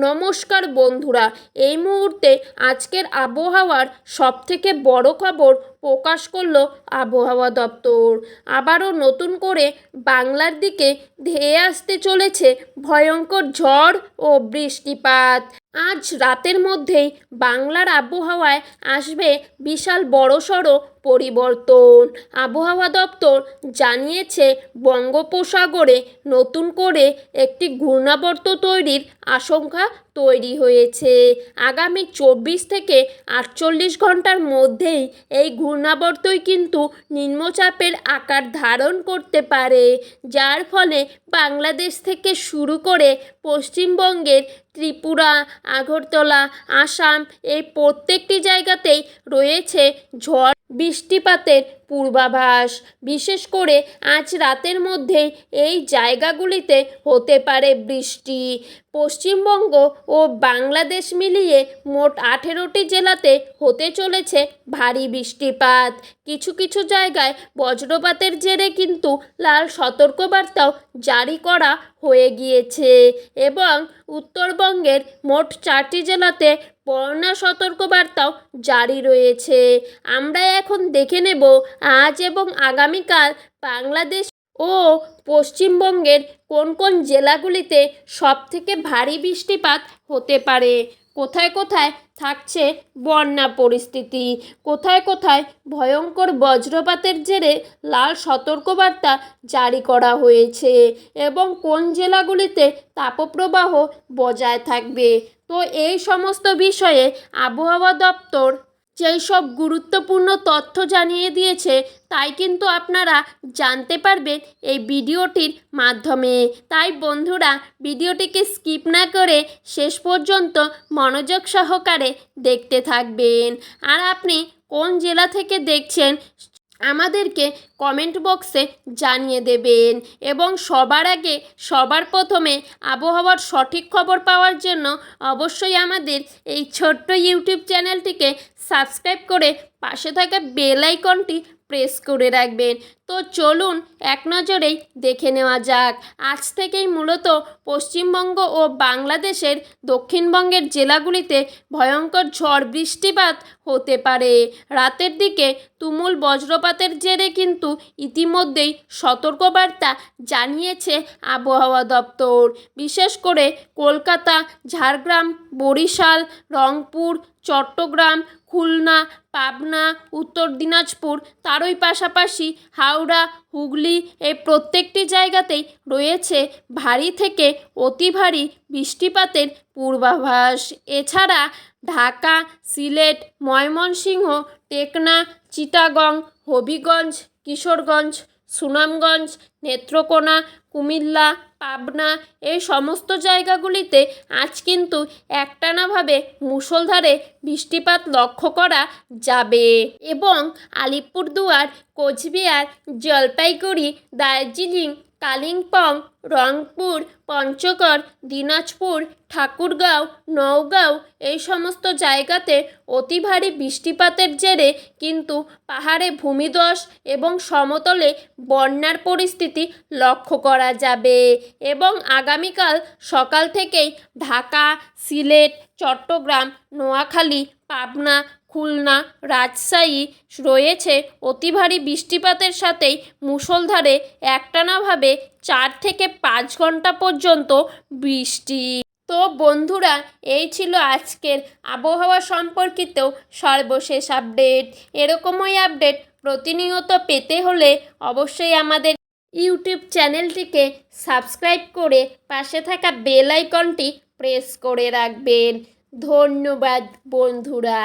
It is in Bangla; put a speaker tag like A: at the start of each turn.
A: নমস্কার বন্ধুরা, এই মুহূর্তে আজকের আবহাওয়ার সবথেকে বড় খবর প্রকাশ করল আবহাওয়া দপ্তর। আবারও নতুন করে বাংলার দিকে ধেয়ে আসতে চলেছে ভয়ঙ্কর ঝড় ও বৃষ্টিপাত। আজ রাতের মধ্যেই বাংলার আবহাওয়ায় আসবে বিশাল বড়সড় পরিবর্তন। আবহাওয়া দপ্তর জানিয়েছে বঙ্গোপসাগরে নতুন করে একটি ঘূর্ণাবর্ত তৈরির আশঙ্কা তৈরি হয়েছে। আগামী 24 থেকে 48 ঘন্টার মধ্যেই এই ঘূর্ণাবর্তই কিন্তু নিম্নচাপের আকার ধারণ করতে পারে, যার ফলে বাংলাদেশ থেকে শুরু করে পশ্চিমবঙ্গের ত্রিপুরা, আগরতলা, আসাম এই প্রত্যেকটি জায়গাতেই রয়েছে ঝড় বৃষ্টিপাতের পূর্বাভাস। বিশেষ করে আজ রাতের মধ্যেই এই জায়গাগুলিতে হতে পারে বৃষ্টি। পশ্চিমবঙ্গ ও বাংলাদেশ মিলিয়ে মোট 18টি জেলাতে হতে চলেছে ভারী বৃষ্টিপাত। কিছু কিছু জায়গায় বজ্রপাতের জেরে কিন্তু লাল সতর্কবার্তাও জারি করা হয়ে গিয়েছে এবং উত্তরবঙ্গের মোট 4টি জেলাতে বন্যা সতর্কবার্তাও জারি রয়েছে। আমরা এখন দেখে নেব আজ এবং আগামীকাল বাংলাদেশ ও পশ্চিমবঙ্গের কোন কোন জেলাগুলিতে সবথেকে ভারী বৃষ্টিপাত হতে পারে, কোথায় কোথায় থাকছে বন্যা পরিস্থিতি, কোথায় কোথায় ভয়ঙ্কর বজ্রপাতের জেরে লাল সতর্কবার্তা জারি করা হয়েছে এবং কোন জেলাগুলিতে তাপপ্রবাহ বজায় থাকবে। তো এই সমস্ত বিষয়ে আবহাওয়া দপ্তর যেই সব গুরুত্বপূর্ণ তথ্য জানিয়ে দিয়েছে তাই কিন্তু আপনারা জানতে পারবেন এই ভিডিওটির মাধ্যমে। তাই বন্ধুরা, ভিডিওটিকে স্কিপ না করে শেষ পর্যন্ত মনোযোগ সহকারে দেখতে থাকবেন। আর আপনি কোন জেলা থেকে দেখছেন আমাদেরকে কমেন্ট বক্সে জানিয়ে দেবেন এবং সবার আগে সবার প্রথমে আবহাওয়ার সঠিক খবর পাওয়ার জন্য অবশ্যই আমাদের এই ছোট্ট ইউটিউব চ্যানেলটিকে সাবস্ক্রাইব করে পাশে থাকা বেল আইকনটি প্রেস করে রাখবেন। তো চলুন এক নজরেই দেখে নেওয়া যাক। আজ থেকেই মূলত পশ্চিমবঙ্গ ও বাংলাদেশের দক্ষিণবঙ্গের জেলাগুলিতে ভয়ঙ্কর ঝড় বৃষ্টিপাত হতে পারে। রাতের দিকে তুমুল বজ্রপাতের জেরে কিন্তু ইতিমধ্যেই সতর্কবার্তা জানিয়েছে আবহাওয়া দপ্তর। বিশেষ করে কলকাতা, ঝাড়গ্রাম, বরিশাল, রংপুর, চট্টগ্রাম, খুলনা, পাবনা, উত্তর দিনাজপুর, তারই পাশাপাশি হাওড়া, হুগলি এই প্রত্যেকটি জায়গাতেই রয়েছে ভারী থেকে অতি ভারী বৃষ্টিপাতের পূর্বাভাস। এছাড়া ঢাকা, সিলেট, ময়মনসিংহ, টেকনা, চিটাগং, হবিগঞ্জ, কিশোরগঞ্জ, সুনামগঞ্জ, নেত্রকোনা, কুমিল্লা, পাবনা এই সমস্ত জায়গাগুলিতে আজ কিন্তু একটানাভাবে মুষলধারে বৃষ্টিপাত লক্ষ্য করা যাবে এবং আলিপুরদুয়ার, কোচবিহার, জলপাইগুড়ি, দার্জিলিং, কালিম্পং, রংপুর, পঞ্চগড়, দিনাজপুর, ঠাকুরগাঁও, নওগাঁও এই সমস্ত জায়গাতে অতি ভারী বৃষ্টিপাতের জেরে কিন্তু পাহাড়ে ভূমিধস এবং সমতলে বন্যার পরিস্থিতি লক্ষ্য করা যাবে এবং আগামীকাল সকাল থেকেই ঢাকা, সিলেট, চট্টগ্রাম, নোয়াখালী, পাবনা, খুলনা, রাজশাহী রয়েছে অতি ভারী বৃষ্টিপাতের সাথেই মুষলধারে একটানাভাবে 4 থেকে 5 ঘন্টা পর্যন্ত বৃষ্টি। তো বন্ধুরা, এই ছিল আজকের আবহাওয়া সম্পর্কিত সর্বশেষ আপডেট। এরকমই আপডেট প্রতিনিয়ত পেতে হলে অবশ্যই আমাদের ইউটিউব চ্যানেলটিকে সাবস্ক্রাইব করে পাশে থাকা বেল আইকনটি প্রেস করে রাখবেন। ধন্যবাদ বন্ধুরা।